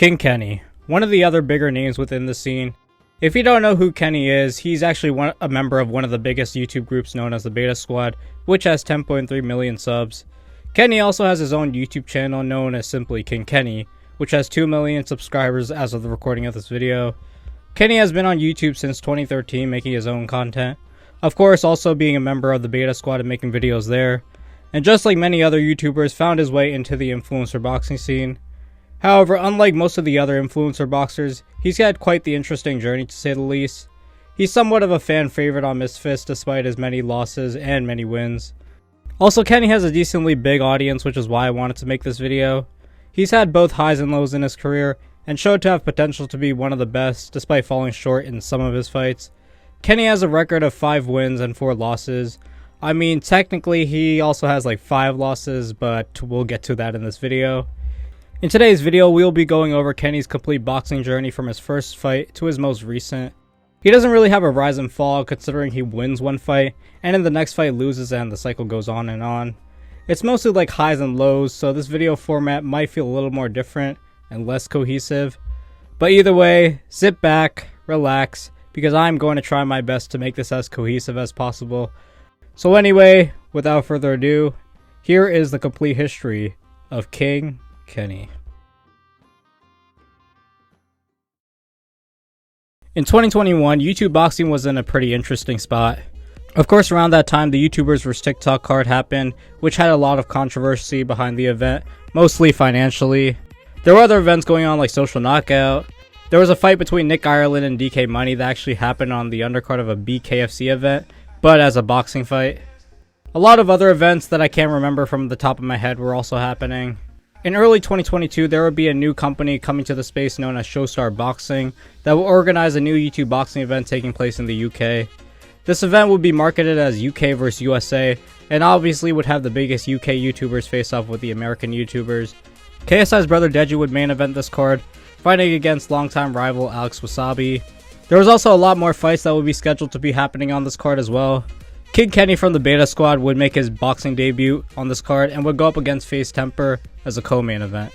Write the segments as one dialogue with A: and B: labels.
A: King Kenny, one of the other bigger names within the scene. If you don't know who Kenny is, he's actually a member of one of the biggest YouTube groups known as the Beta Squad, which has 10.3 million subs. Kenny also has his own YouTube channel known as simply King Kenny, which has 2 million subscribers as of the recording of this video. Kenny has been on YouTube since 2013 making his own content, of course also being a member of the Beta Squad and making videos there, and just like many other YouTubers found his way into the influencer boxing scene. However, unlike most of the other influencer boxers, he's had quite the interesting journey to say the least. He's somewhat of a fan favorite on Misfits despite his many losses and many wins. Also, Kenny has a decently big audience, which is why I wanted to make this video. He's had both highs and lows in his career, and showed to have potential to be one of the best, despite falling short in some of his fights. Kenny has a record of 5 wins and 4 losses. I mean, technically he also has like 5 losses, but we'll get to that in this video. In today's video, we'll be going over Kenny's complete boxing journey from his first fight to his most recent. He doesn't really have a rise and fall, considering he wins one fight, and in the next fight loses, and the cycle goes on and on. It's mostly like highs and lows, so this video format might feel a little more different and less cohesive. But either way, sit back, relax, because I'm going to try my best to make this as cohesive as possible. So anyway, without further ado, here is the complete history of King Kenny. In 2021, YouTube boxing was in a pretty interesting spot. Of course, around that time, the YouTubers vs TikTok card happened, which had a lot of controversy behind the event, mostly financially. There were other events going on like Social Knockout. There was a fight between Nick Ireland and DK Money that actually happened on the undercard of a BKFC event, but as a boxing fight. A lot of other events that I can't remember from the top of my head were also happening. In early 2022, there would be a new company coming to the space known as Showstar Boxing that will organize a new YouTube boxing event taking place in the UK. This event would be marketed as UK vs USA, and obviously would have the biggest UK YouTubers face off with the American YouTubers. KSI's brother Deji would main event this card, fighting against longtime rival Alex Wasabi. There was also a lot more fights that would be scheduled to be happening on this card as well. King Kenny from the Beta Squad would make his boxing debut on this card and would go up against FaZe Temperrr as a co-main event.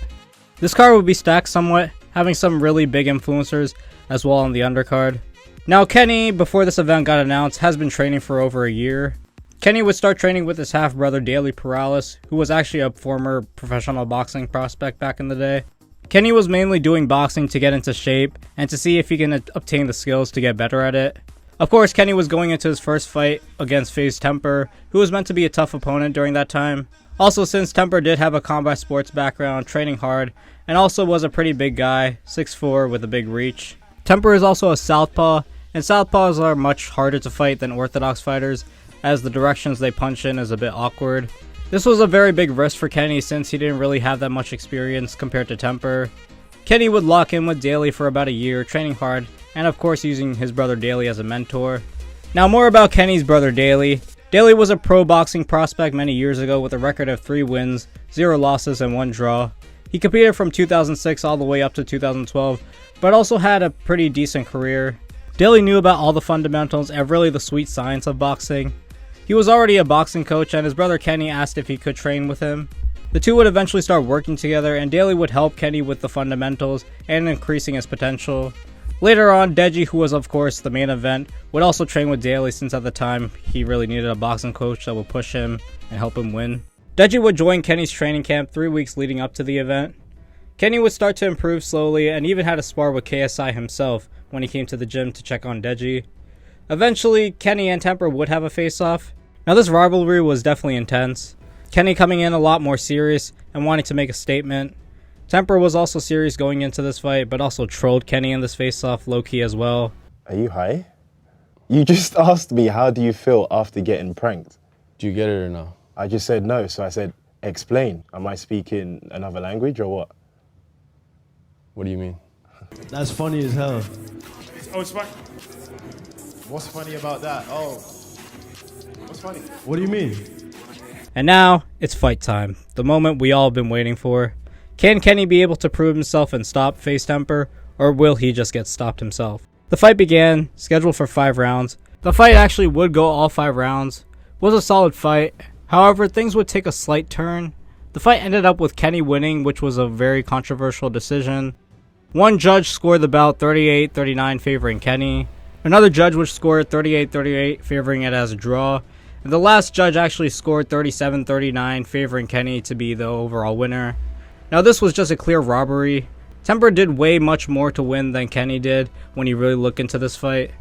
A: This card would be stacked somewhat, having some really big influencers as well on the undercard. Now Kenny, before this event got announced, has been training for over a year. Kenny would start training with his half-brother Daily Perales, who was actually a former professional boxing prospect back in the day. Kenny was mainly doing boxing to get into shape and to see if he can obtain the skills to get better at it. Of course, Kenny was going into his first fight against FaZe Temperrr, who was meant to be a tough opponent during that time. Also, since Temperrr did have a combat sports background, training hard, and also was a pretty big guy, 6'4", with a big reach. Temperrr is also a southpaw, and southpaws are much harder to fight than orthodox fighters, as the directions they punch in is a bit awkward. This was a very big risk for Kenny since he didn't really have that much experience compared to Temperrr. Kenny would lock in with Daly for about a year, training hard, and of course using his brother Daly as a mentor. Now more about Kenny's brother Daly. Daly was a pro boxing prospect many years ago with a record of 3 wins, 0 losses, and 1 draw. He competed from 2006 all the way up to 2012, but also had a pretty decent career. Daly knew about all the fundamentals and really the sweet science of boxing. He was already a boxing coach, and his brother Kenny asked if he could train with him. The two would eventually start working together, and Daly would help Kenny with the fundamentals and increasing his potential. Later on, Deji, who was of course the main event, would also train with Daly since at the time he really needed a boxing coach that would push him and help him win. Deji would join Kenny's training camp 3 weeks leading up to the event. Kenny would start to improve slowly and even had a spar with KSI himself when he came to the gym to check on Deji. Eventually, Kenny and Temperrr would have a face-off. Now this rivalry was definitely intense. Kenny coming in a lot more serious and wanting to make a statement. Temperrr was also serious going into this fight, but also trolled Kenny in this face-off low-key as well.
B: Are you high? You just asked me how do you feel after getting pranked.
C: Do you get it or no?
B: I just said no, so I said, explain. Am I speaking another language or what?
C: What do you mean?
D: That's funny as hell.
E: Oh, it's fine. What's funny about that? Oh, what's funny?
D: What do you mean?
A: And now, it's fight time, the moment we all have been waiting for. Can Kenny be able to prove himself and stop FaZe Temperrr, or will he just get stopped himself? The fight began, scheduled for 5 rounds. The fight actually would go all 5 rounds. It was a solid fight, however things would take a slight turn. The fight ended up with Kenny winning, which was a very controversial decision. One judge scored the bout 38-39 favoring Kenny. Another judge would score 38-38 favoring it as a draw. And the last judge actually scored 37-39 favoring Kenny to be the overall winner. Now this was just a clear robbery. Temperrr did way much more to win than Kenny did when you really look into this fight.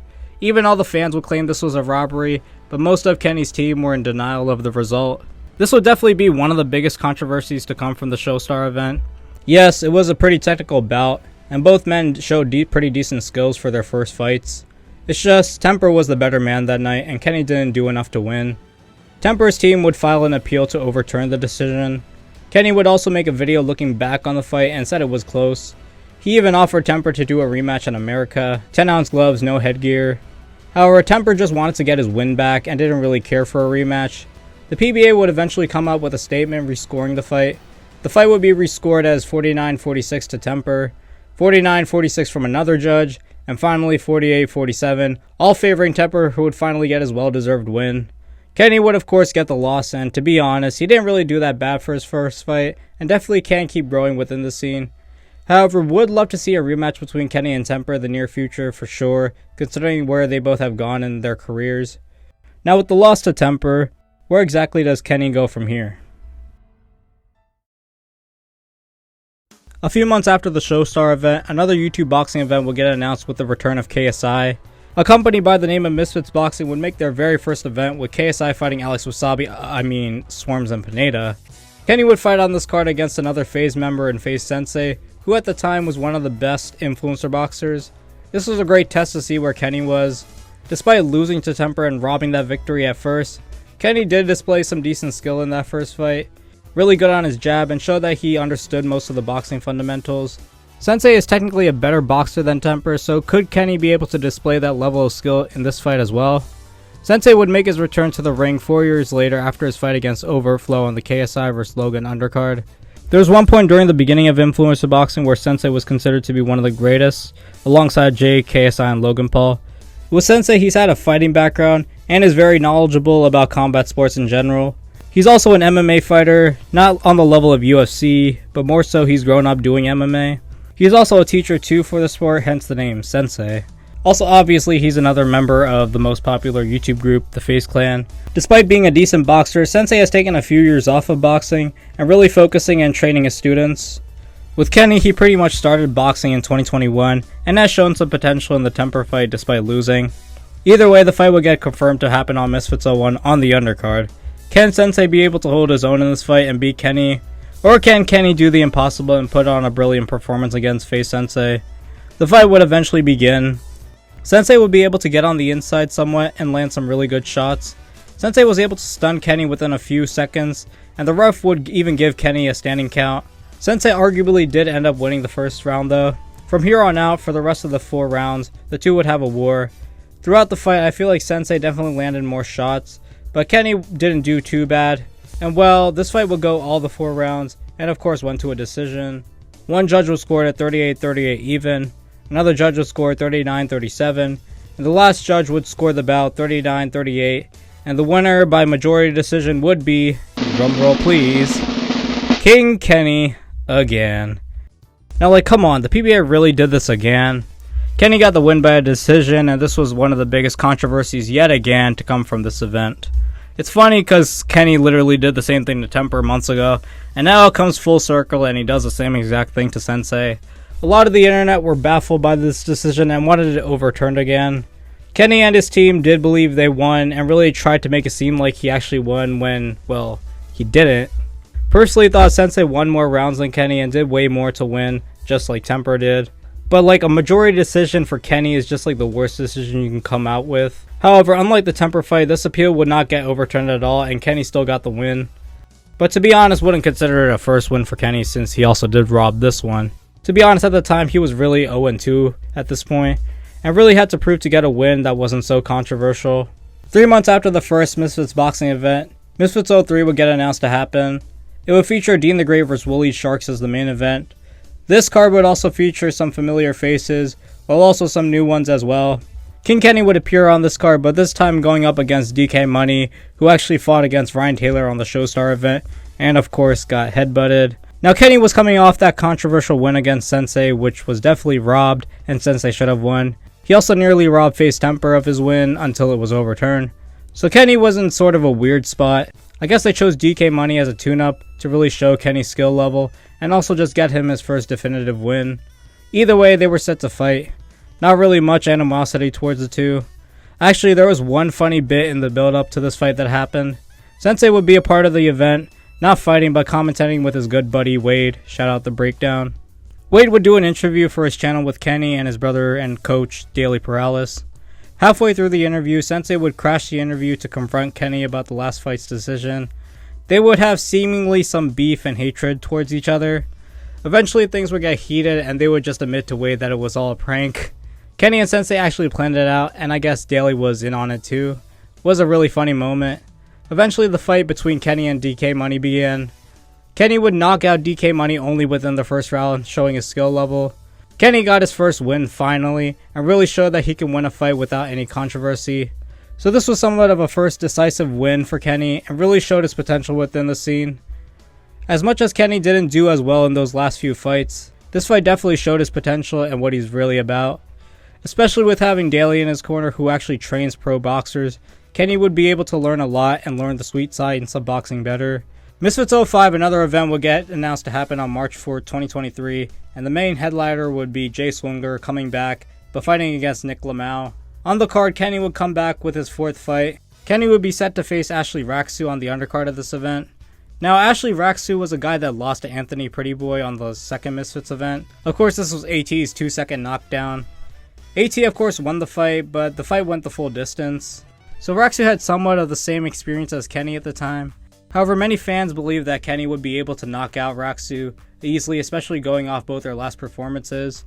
A: Even all the fans would claim this was a robbery, but most of Kenny's team were in denial of the result. This would definitely be one of the biggest controversies to come from the Showstar event. Yes, it was a pretty technical bout, and both men showed pretty decent skills for their first fights. It's just, Temperrr was the better man that night, and Kenny didn't do enough to win. Temperrr's team would file an appeal to overturn the decision. Kenny would also make a video looking back on the fight and said it was close. He even offered Temperrr to do a rematch in America, 10-ounce gloves, no headgear. However, Temperrr just wanted to get his win back and didn't really care for a rematch. The PBA would eventually come up with a statement rescoring the fight. The fight would be rescored as 49-46 to Temperrr, 49-46 from another judge, and finally 48-47, all favoring Temperrr, who would finally get his well-deserved win. Kenny would of course get the loss, and to be honest, he didn't really do that bad for his first fight, and definitely can keep growing within the scene. However, would love to see a rematch between Kenny and Temperrr in the near future for sure, considering where they both have gone in their careers. Now with the loss to Temperrr, where exactly does Kenny go from here? A few months after the Showstar event, another YouTube boxing event will get announced with the return of KSI. A company by the name of Misfits Boxing would make their very first event with KSI fighting Alex Swarms and Pineda. Kenny would fight on this card against another FaZe member in FaZe Sensei, who at the time was one of the best influencer boxers. This was a great test to see where Kenny was. Despite losing to Temperrr and robbing that victory at first, Kenny did display some decent skill in that first fight. Really good on his jab and showed that he understood most of the boxing fundamentals. Sensei is technically a better boxer than Temperrr, so could Kenny be able to display that level of skill in this fight as well? Sensei would make his return to the ring 4 years later after his fight against Overflow on the KSI vs Logan undercard. There was one point during the beginning of influencer boxing where Sensei was considered to be one of the greatest, alongside Jay, KSI, and Logan Paul. With Sensei, he's had a fighting background and is very knowledgeable about combat sports in general. He's also an MMA fighter, not on the level of UFC, but more so he's grown up doing MMA. He's also a teacher too for the sport, hence the name Sensei. Also obviously he's another member of the most popular YouTube group, the FaZe Clan. Despite being a decent boxer, Sensei has taken a few years off of boxing and really focusing and training his students. With Kenny, he pretty much started boxing in 2021 and has shown some potential in the Temperrr fight despite losing. Either way, the fight will get confirmed to happen on Misfits 01 on the undercard. Can Sensei be able to hold his own in this fight and beat Kenny? Or can Kenny do the impossible and put on a brilliant performance against FaZe Sensei? The fight would eventually begin. Sensei would be able to get on the inside somewhat and land some really good shots. Sensei was able to stun Kenny within a few seconds, and the ref would even give Kenny a standing count. Sensei arguably did end up winning the first round though. From here on out, for the rest of the 4 rounds, the two would have a war. Throughout the fight, I feel like Sensei definitely landed more shots, but Kenny didn't do too bad. And well, this fight would go all the 4 rounds, and of course went to a decision. One judge was scored at 38-38 even, another judge would score 39-37, and the last judge would score the bout 39-38, and the winner by majority decision would be, drumroll please, King Kenny again. Now like come on, the PBA really did this again. Kenny got the win by a decision, and this was one of the biggest controversies yet again to come from this event. It's funny because Kenny literally did the same thing to Temperrr months ago, and now it comes full circle and he does the same exact thing to Sensei. A lot of the internet were baffled by this decision and wanted it overturned again. Kenny and his team did believe they won and really tried to make it seem like he actually won when, well, he didn't. Personally thought Sensei won more rounds than Kenny and did way more to win, just like Temperrr did. But like a majority decision for Kenny is just like the worst decision you can come out with. However, unlike the Temperrr fight, this appeal would not get overturned at all and Kenny still got the win. But to be honest, wouldn't consider it a first win for Kenny since he also did rob this one. To be honest, at the time he was really 0-2 at this point and really had to prove to get a win that wasn't so controversial. 3 months after the first Misfits boxing event, Misfits 03 would get announced to happen. It would feature Dean the Great vs Wooly Sharks as the main event. This card would also feature some familiar faces, while also some new ones as well. King Kenny would appear on this card, but this time going up against DK Money, who actually fought against Ryan Taylor on the Showstar event, and of course got headbutted. Now Kenny was coming off that controversial win against Sensei, which was definitely robbed and Sensei should have won. He also nearly robbed FaZe Temperrr of his win until it was overturned. So Kenny was in sort of a weird spot. I guess they chose DK Money as a tune-up to really show Kenny's skill level and also just get him his first definitive win. Either way, they were set to fight. Not really much animosity towards the two. Actually, there was one funny bit in the build-up to this fight that happened. Sensei would be a part of the event, not fighting but commentating with his good buddy Wade. Shout out The Breakdown. Wade would do an interview for his channel with Kenny and his brother and coach Daily Perales. Halfway through the interview, Sensei would crash the interview to confront Kenny about the last fight's decision. They would have seemingly some beef and hatred towards each other. Eventually things would get heated and they would just admit to Wade that it was all a prank. Kenny and Sensei actually planned it out, and I guess Daily was in on it too. It was a really funny moment. Eventually the fight between Kenny and DK Money began. Kenny would knock out DK Money only within the first round, showing his skill level. Kenny got his first win finally, and really showed that he can win a fight without any controversy. So this was somewhat of a first decisive win for Kenny, and really showed his potential within the scene. As much as Kenny didn't do as well in those last few fights, this fight definitely showed his potential and what he's really about. Especially with having Daly in his corner who actually trains pro boxers, Kenny would be able to learn a lot and learn the sweet science of boxing better. Misfits 05, another event, would get announced to happen on March 4, 2023, and the main headliner would be Jay Swinger coming back, but fighting against Nick Lamau. On the card, Kenny would come back with his fourth fight. Kenny would be set to face Ashley Raksu on the undercard of this event. Now, Ashley Raksu was a guy that lost to Anthony Prettyboy on the second Misfits event. Of course, this was AT's 2-second knockdown. AT, of course, won the fight, but the fight went the full distance. So Raksu had somewhat of the same experience as Kenny at the time. However, many fans believe that Kenny would be able to knock out Raksu easily, especially going off both their last performances.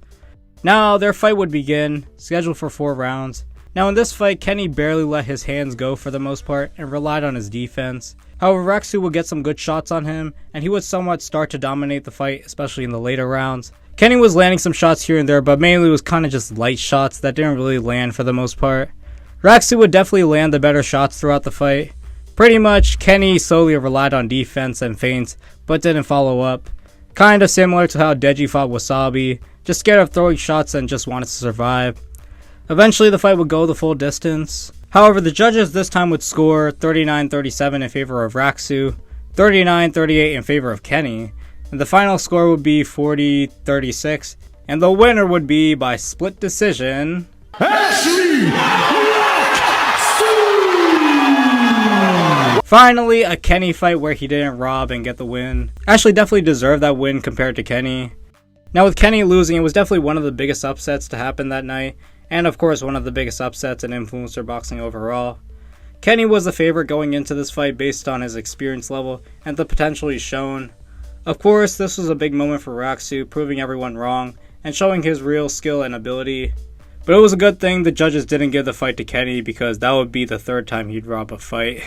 A: Now, their fight would begin, scheduled for 4 rounds. Now in this fight, Kenny barely let his hands go for the most part and relied on his defense. However, Raksu would get some good shots on him, and he would somewhat start to dominate the fight, especially in the later rounds. Kenny was landing some shots here and there, but mainly it was kind of just light shots that didn't really land for the most part. Raksu would definitely land the better shots throughout the fight. Pretty much, Kenny solely relied on defense and feints, but didn't follow up. Kind of similar to how Deji fought Wasabi, just scared of throwing shots and just wanted to survive. Eventually, the fight would go the full distance. However, the judges this time would score 39-37 in favor of Raksu, 39-38 in favor of Kenny, and the final score would be 40-36, and the winner would be by split decision. Finally, a Kenny fight where he didn't rob and get the win. Ashley definitely deserved that win compared to Kenny. Now with Kenny losing, it was definitely one of the biggest upsets to happen that night, and of course one of the biggest upsets in influencer boxing overall. Kenny was the favorite going into this fight based on his experience level and the potential he's shown. Of course, this was a big moment for Raksu, proving everyone wrong and showing his real skill and ability. But it was a good thing the judges didn't give the fight to Kenny, because that would be the third time he'd rob a fight.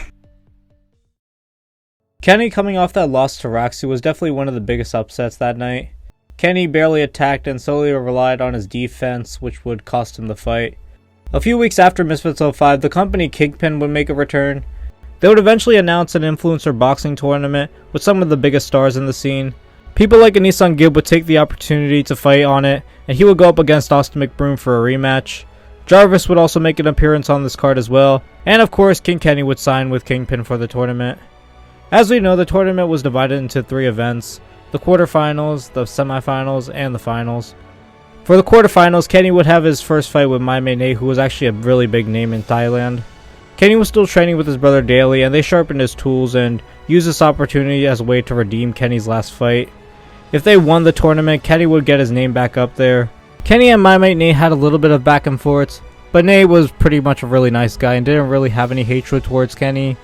A: Kenny coming off that loss to Raksu was definitely one of the biggest upsets that night. Kenny barely attacked and solely relied on his defense, which would cost him the fight. A few weeks after Misfits 05, the company Kingpyn would make a return. They would eventually announce an influencer boxing tournament with some of the biggest stars in the scene. People like Anisan Gibb would take the opportunity to fight on it, and he would go up against Austin McBroom for a rematch. Jarvis would also make an appearance on this card as well, and of course King Kenny would sign with Kingpyn for the tournament. As we know, the tournament was divided into 3 events: the quarterfinals, the semifinals, and the finals. For the quarterfinals, Kenny would have his first fight with My Mei Nate, who was actually a really big name in Thailand. Kenny was still training with his brother Daly, and they sharpened his tools and used this opportunity as a way to redeem Kenny's last fight. If they won the tournament, Kenny would get his name back up there. Kenny and My Mate Nate had a little bit of back and forths, but Nate was pretty much a really nice guy and didn't really have any hatred towards Kenny.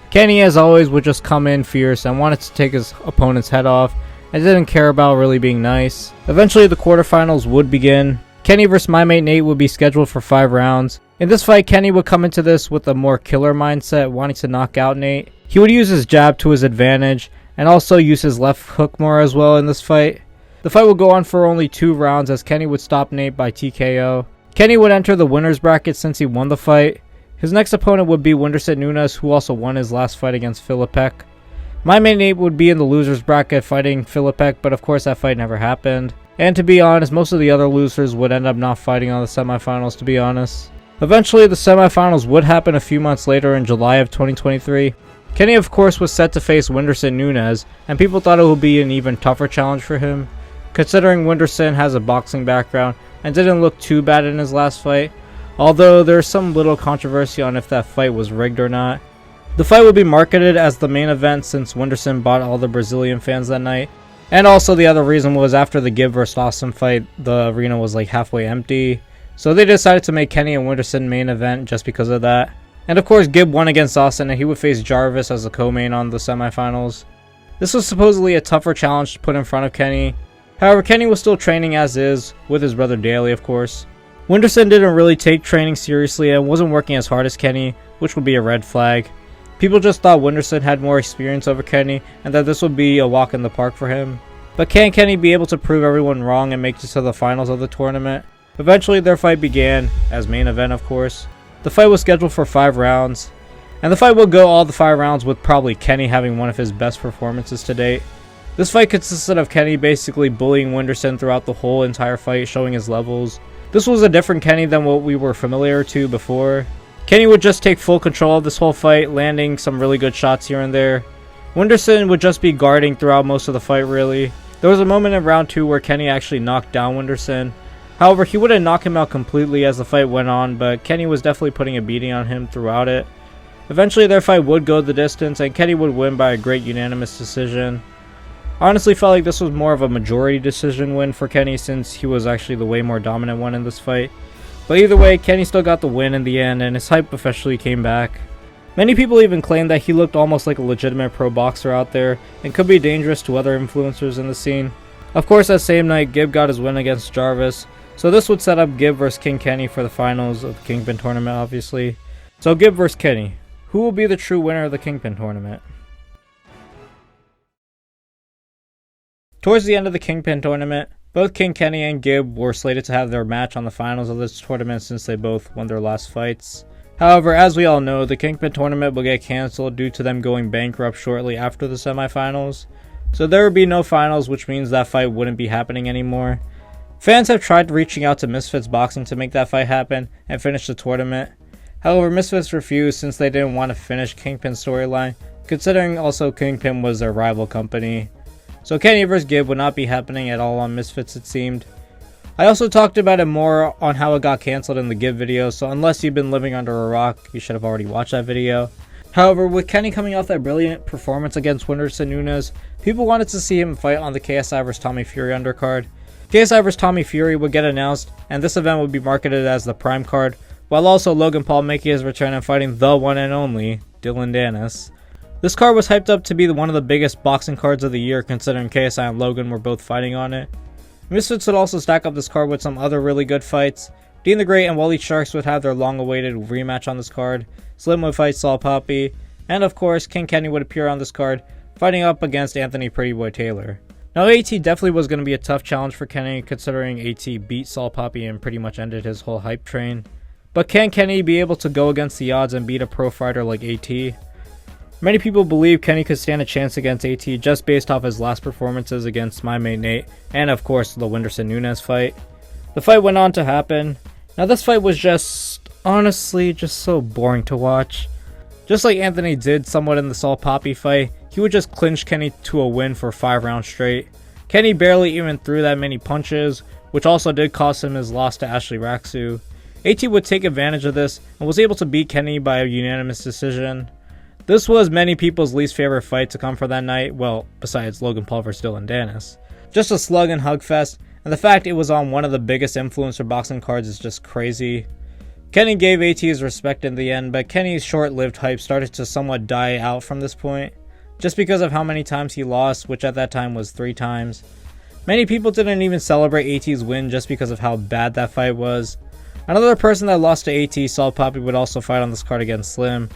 A: Kenny, as always, would just come in fierce and wanted to take his opponent's head off and didn't care about really being nice. Eventually, the quarterfinals would begin. Kenny vs My Mate Nate would be scheduled for 5 rounds. In this fight, Kenny would come into this with a more killer mindset, wanting to knock out Nate. He would use his jab to his advantage and also use his left hook more as well in this fight. The fight would go on for only 2 rounds as Kenny would stop Nate by TKO. Kenny would enter the winner's bracket since he won the fight. His next opponent would be Winterset Nunes, who also won his last fight against Philipek. My main Nate would be in the losers bracket fighting Philippek, but of course that fight never happened. And to be honest, most of the other losers would end up not fighting on the semifinals, to be honest. Eventually, the semifinals would happen a few months later in July of 2023. Kenny, of course, was set to face Whindersson Nunes, and people thought it would be an even tougher challenge for him, considering Whindersson has a boxing background and didn't look too bad in his last fight, although there's some little controversy on if that fight was rigged or not. The fight would be marketed as the main event since Whindersson bought all the Brazilian fans that night, and also the other reason was after the Gibb vs Austin fight, the arena was like halfway empty, so they decided to make Kenny and Whindersson main event just because of that. And of course, Gibb won against Austin and he would face Jarvis as the co-main on the semifinals. This was supposedly a tougher challenge to put in front of Kenny. However, Kenny was still training as is, with his brother Daly of course. Whindersson didn't really take training seriously and wasn't working as hard as Kenny, which would be a red flag. People just thought Whindersson had more experience over Kenny and that this would be a walk in the park for him. But can Kenny be able to prove everyone wrong and make it to the finals of the tournament? Eventually their fight began, as main event of course. The fight was scheduled for 5 rounds, and the fight would go all the 5 rounds with probably Kenny having one of his best performances to date. This fight consisted of Kenny basically bullying Whindersson throughout the whole entire fight, showing his levels. This was a different Kenny than what we were familiar to before. Kenny would just take full control of this whole fight, landing some really good shots here and there. Whindersson would just be guarding throughout most of the fight really. There was a moment in round 2 where Kenny actually knocked down Whindersson. However, he wouldn't knock him out completely as the fight went on, but Kenny was definitely putting a beating on him throughout it. Eventually their fight would go the distance and Kenny would win by a great unanimous decision. I honestly felt like this was more of a majority decision win for Kenny since he was actually the way more dominant one in this fight. But either way, Kenny still got the win in the end and his hype officially came back. Many people even claimed that he looked almost like a legitimate pro boxer out there and could be dangerous to other influencers in the scene. Of course, that same night, Gibb got his win against Jarvis, so this would set up Gibb vs King Kenny for the finals of the Kingpyn tournament obviously. So Gibb vs Kenny, who will be the true winner of the Kingpyn tournament? Towards the end of the Kingpyn tournament, both King Kenny and Gibb were slated to have their match on the finals of this tournament since they both won their last fights. However, as we all know, the Kingpyn tournament will get cancelled due to them going bankrupt shortly after the semifinals. So there would be no finals, which means that fight wouldn't be happening anymore. Fans have tried reaching out to Misfits Boxing to make that fight happen and finish the tournament. However, Misfits refused since they didn't want to finish Kingpyn's storyline, considering also Kingpyn was their rival company. So Kenny vs Gibb would not be happening at all on Misfits it seemed. I also talked about it more on how it got cancelled in the Gibb video, so unless you've been living under a rock, you should have already watched that video. However, with Kenny coming off that brilliant performance against Whindersson Nunes, people wanted to see him fight on the KSI vs Tommy Fury undercard. KSI vs Tommy Fury would get announced, and this event would be marketed as the Prime card, while also Logan Paul making his return and fighting the one and only Dylan Dennis. This card was hyped up to be one of the biggest boxing cards of the year considering KSI and Logan were both fighting on it. Misfits would also stack up this card with some other really good fights. Dean the Great and Wally Sharks would have their long-awaited rematch on this card. Slim would fight Saul Papi, and of course King Kenny would appear on this card, fighting up against Anthony Pretty Boy Taylor. Now AT definitely was going to be a tough challenge for Kenny considering AT beat Saul Papi and pretty much ended his whole hype train. But can Kenny be able to go against the odds and beat a pro fighter like AT? Many people believe Kenny could stand a chance against AT just based off his last performances against my mate Nate, and of course the Whindersson Nunes fight. The fight went on to happen. Now this fight was honestly just so boring to watch. Just like Anthony did somewhat in the Saul Papi fight, he would just clinch Kenny to a win for 5 rounds straight. Kenny barely even threw that many punches, which also did cost him his loss to Ashley Raksu. AT would take advantage of this and was able to beat Kenny by a unanimous decision. This was many people's least favorite fight to come for that night, well, besides Logan Paul vs Dylan Dennis. Just a slug and hug fest, and the fact it was on one of the biggest influencer boxing cards is just crazy. Kenny gave AT his respect in the end, but Kenny's short-lived hype started to somewhat die out from this point, just because of how many times he lost, which at that time was 3 times. Many people didn't even celebrate AT's win just because of how bad that fight was. Another person that lost to AT, Saul Papi, would also fight on this card against Slim.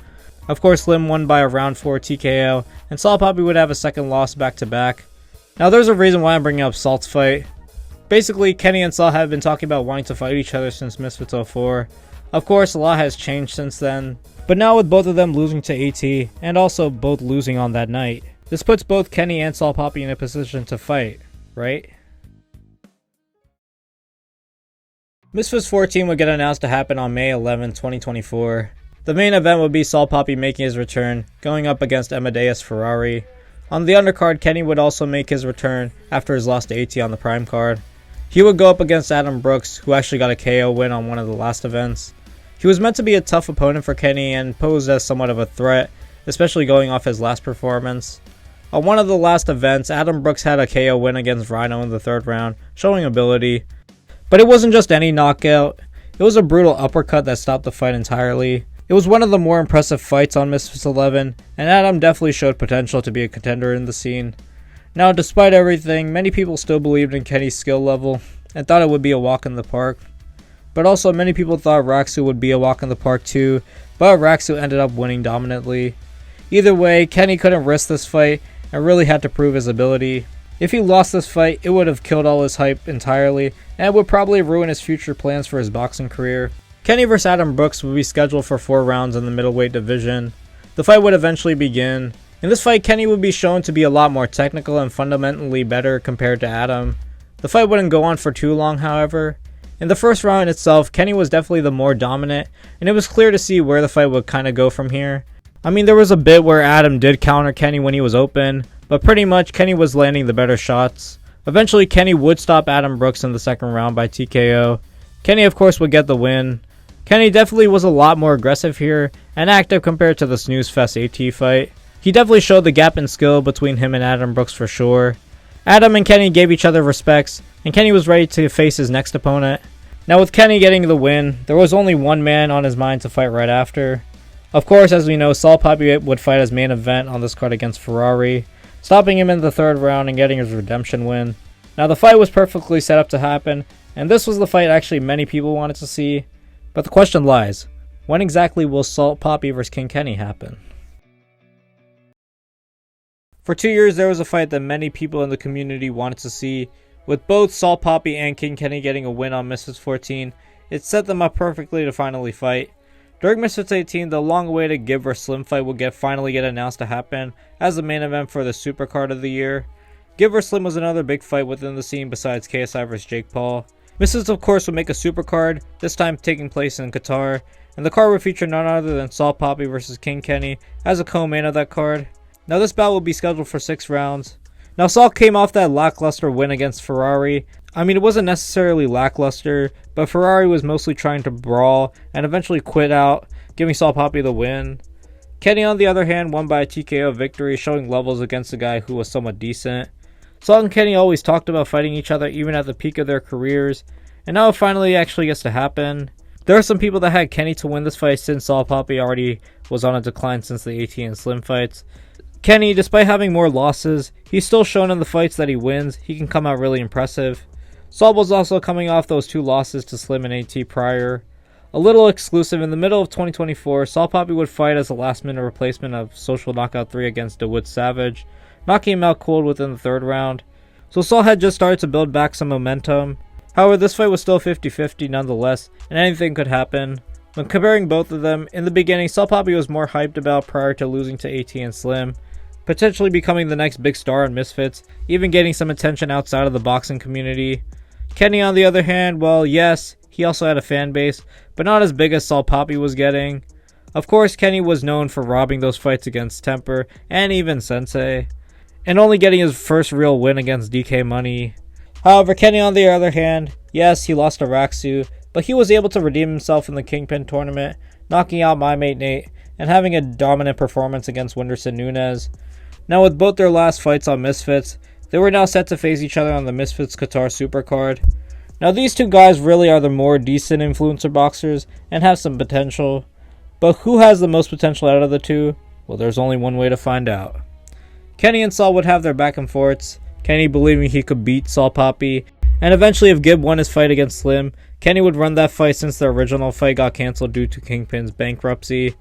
A: Of course, Slim won by a round 4 TKO, and Saul Papi would have a second loss back-to-back. Now there's a reason why I'm bringing up Salt's fight. Basically, Kenny and Saul have been talking about wanting to fight each other since Misfits 04. Of course, a lot has changed since then, but now with both of them losing to AT, and also both losing on that night, This puts both Kenny and Saul Papi in a position to fight, right? Misfits 14 would get announced to happen on May 11, 2024. The main event would be Saul Papi making his return, going up against Amadeus Ferrari. On the undercard, Kenny would also make his return after his loss to AT on the Prime card. He would go up against Adam Brooks, who actually got a KO win on one of the last events. He was meant to be a tough opponent for Kenny and posed as somewhat of a threat, especially going off his last performance. On one of the last events, Adam Brooks had a KO win against Rhino in the 3rd round, showing ability. But it wasn't just any knockout, it was a brutal uppercut that stopped the fight entirely. It was one of the more impressive fights on Misfits 11, and Adam definitely showed potential to be a contender in the scene. Now, despite everything, many people still believed in Kenny's skill level, and thought it would be a walk in the park. But also, many people thought Raksu would be a walk in the park too, but Raksu ended up winning dominantly. Either way, Kenny couldn't risk this fight, and really had to prove his ability. If he lost this fight, it would have killed all his hype entirely, and it would probably ruin his future plans for his boxing career. Kenny vs Adam Brooks would be scheduled for 4 rounds in the middleweight division. The fight would eventually begin. In this fight, Kenny would be shown to be a lot more technical and fundamentally better compared to Adam. The fight wouldn't go on for too long, however. In the first round itself, Kenny was definitely the more dominant, and it was clear to see where the fight would kind of go from here. I mean, there was a bit where Adam did counter Kenny when he was open, but pretty much Kenny was landing the better shots. Eventually, Kenny would stop Adam Brooks in the 2nd round by TKO. Kenny, of course, would get the win. Kenny definitely was a lot more aggressive here and active compared to the snooze fest AT fight. He definitely showed the gap in skill between him and Adam Brooks for sure. Adam and Kenny gave each other respects, and Kenny was ready to face his next opponent. Now, with Kenny getting the win, there was only one man on his mind to fight right after. Of course, as we know, Saul Papi would fight as main event on this card against Ferrari, stopping him in the 3rd round and getting his redemption win. Now, the fight was perfectly set up to happen, and this was the fight actually many people wanted to see. But the question lies, when exactly will Saul Papi vs King Kenny happen? For 2 years, there was a fight that many people in the community wanted to see. With both Saul Papi and King Kenny getting a win on Misfits 14, it set them up perfectly to finally fight. During Misfits 18, the long-awaited Gib vs Slim fight will finally get announced to happen as the main event for the Supercard of the year. Gib vs Slim was another big fight within the scene besides KSI vs Jake Paul. Misfits, of course, would make a Supercard, this time taking place in Qatar, and the card would feature none other than Saul Papi vs King Kenny as a co-main of that card. Now, this bout will be scheduled for 6 rounds. Now, Saul came off that lackluster win against Ferrari. I mean, it wasn't necessarily lackluster, but Ferrari was mostly trying to brawl and eventually quit out, giving Saul Papi the win. Kenny, on the other hand, won by a TKO victory, showing levels against a guy who was somewhat decent. Saul and Kenny always talked about fighting each other even at the peak of their careers, and now it finally actually gets to happen. There are some people that had Kenny to win this fight since Saul Papi already was on a decline since the AT and Slim fights. Kenny, despite having more losses, he's still shown in the fights that he wins, he can come out really impressive. Saul was also coming off those 2 losses to Slim and AT prior. A little exclusive, in the middle of 2024, Saul Papi would fight as a last-minute replacement of Social Knockout 3 against DeWitt Savage, knocking him out cold within the 3rd round. So Saul had just started to build back some momentum. However, this fight was still 50-50 nonetheless, and anything could happen. When comparing both of them, in the beginning, Saul Papi was more hyped about prior to losing to AT and Slim, potentially becoming the next big star in Misfits, even getting some attention outside of the boxing community. Kenny, on the other hand, well, yes, he also had a fan base, but not as big as Saul Papi was getting. Of course, Kenny was known for robbing those fights against Temperrr and even Sensei, and only getting his first real win against DK Money. However, Kenny, on the other hand, yes, he lost to Raksu, but he was able to redeem himself in the Kingpyn tournament, knocking out my mate Nate, and having a dominant performance against Wonderson Nunes. Now, with both their last fights on Misfits, they were now set to face each other on the Misfits Qatar Supercard. Now, these 2 guys really are the more decent influencer boxers and have some potential, but who has the most potential out of the 2? Well, there's only one way to find out. Kenny and Saul would have their back and forths, Kenny believing he could beat Saul Papi, and eventually if Gib won his fight against Slim, Kenny would run that fight since the original fight got cancelled due to Kingpyn's bankruptcy.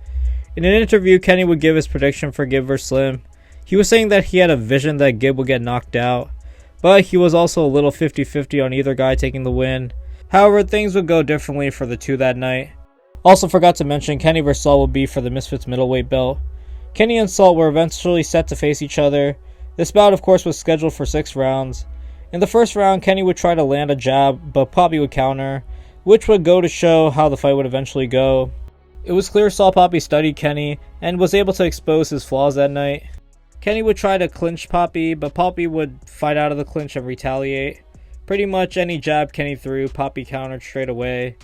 A: In an interview, Kenny would give his prediction for Gib vs Slim. He was saying that he had a vision that Gib would get knocked out, but he was also a little 50-50 on either guy taking the win. However, things would go differently for the 2 that night. Also forgot to mention, Kenny vs Saul would be for the Misfits middleweight belt. Kenny and Salt were eventually set to face each other. This bout, of course, was scheduled for 6 rounds. In the first round, Kenny would try to land a jab, but Papi would counter, which would go to show how the fight would eventually go. It was clear Salt Papi studied Kenny and was able to expose his flaws that night. Kenny would try to clinch Papi, but Papi would fight out of the clinch and retaliate. Pretty much any jab Kenny threw, Papi countered straight away.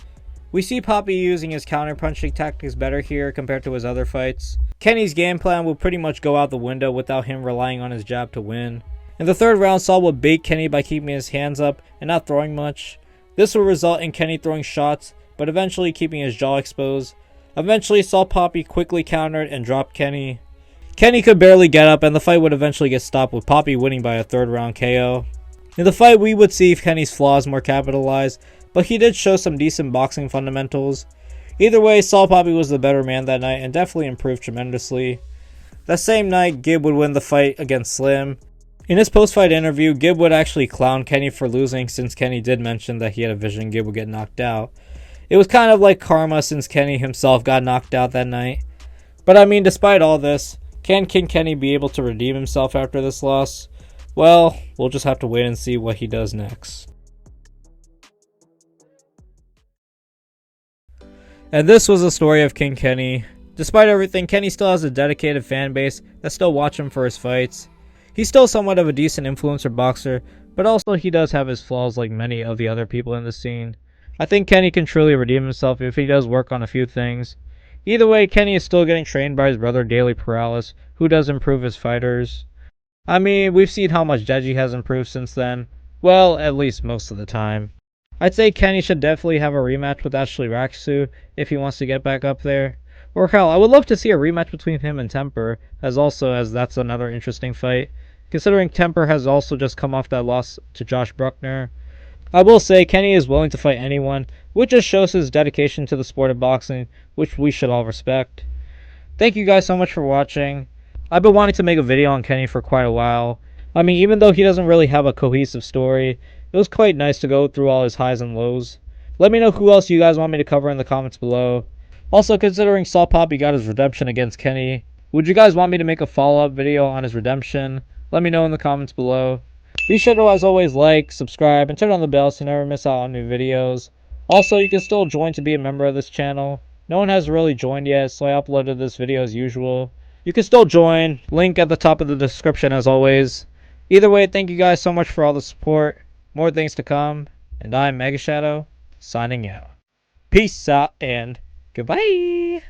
A: We see Papi using his counter-punching tactics better here compared to his other fights. Kenny's game plan will pretty much go out the window without him relying on his jab to win. In the third round, Salt would bait Kenny by keeping his hands up and not throwing much. This will result in Kenny throwing shots, but eventually keeping his jaw exposed. Eventually, Salt Papi quickly countered and dropped Kenny. Kenny could barely get up, and the fight would eventually get stopped with Papi winning by a third round KO. In the fight, we would see Kenny's flaws more capitalized, but he did show some decent boxing fundamentals. Either way, Salt Papi was the better man that night and definitely improved tremendously. That same night, Gib would win the fight against Slim. In his post-fight interview, Gib would actually clown Kenny for losing since Kenny did mention that he had a vision Gib would get knocked out. It was kind of like karma since Kenny himself got knocked out that night. But I mean, despite all this, can King Kenny be able to redeem himself after this loss? Well, we'll just have to wait and see what he does next. And this was the story of King Kenny. Despite everything, Kenny still has a dedicated fan base that still watch him for his fights. He's still somewhat of a decent influencer boxer, but also he does have his flaws like many of the other people in the scene. I think Kenny can truly redeem himself if he does work on a few things. Either way, Kenny is still getting trained by his brother Daily Perales, who does improve his fighters. I mean, we've seen how much Deji has improved since then. Well, at least most of the time. I'd say Kenny should definitely have a rematch with Ashley Raksu if he wants to get back up there. Or hell, I would love to see a rematch between him and Temperrr, as that's another interesting fight, considering Temperrr has also just come off that loss to Josh Bruckner. I will say Kenny is willing to fight anyone, which just shows his dedication to the sport of boxing, which we should all respect. Thank you guys so much for watching. I've been wanting to make a video on Kenny for quite a while. I mean, even though he doesn't really have a cohesive story, it was quite nice to go through all his highs and lows. Let me know who else you guys want me to cover in the comments below. Also, considering Salt Papi got his redemption against Kenny, would you guys want me to make a follow-up video on his redemption? Let me know in the comments below. Be sure to, as always, like, subscribe, and turn on the bell so you never miss out on new videos. Also, you can still join to be a member of this channel. No one has really joined yet, so I uploaded this video as usual. You can still join. Link at the top of the description as always. Either way, thank you guys so much for all the support. More things to come. And I'm Mega Shadow, signing out. Peace out and goodbye.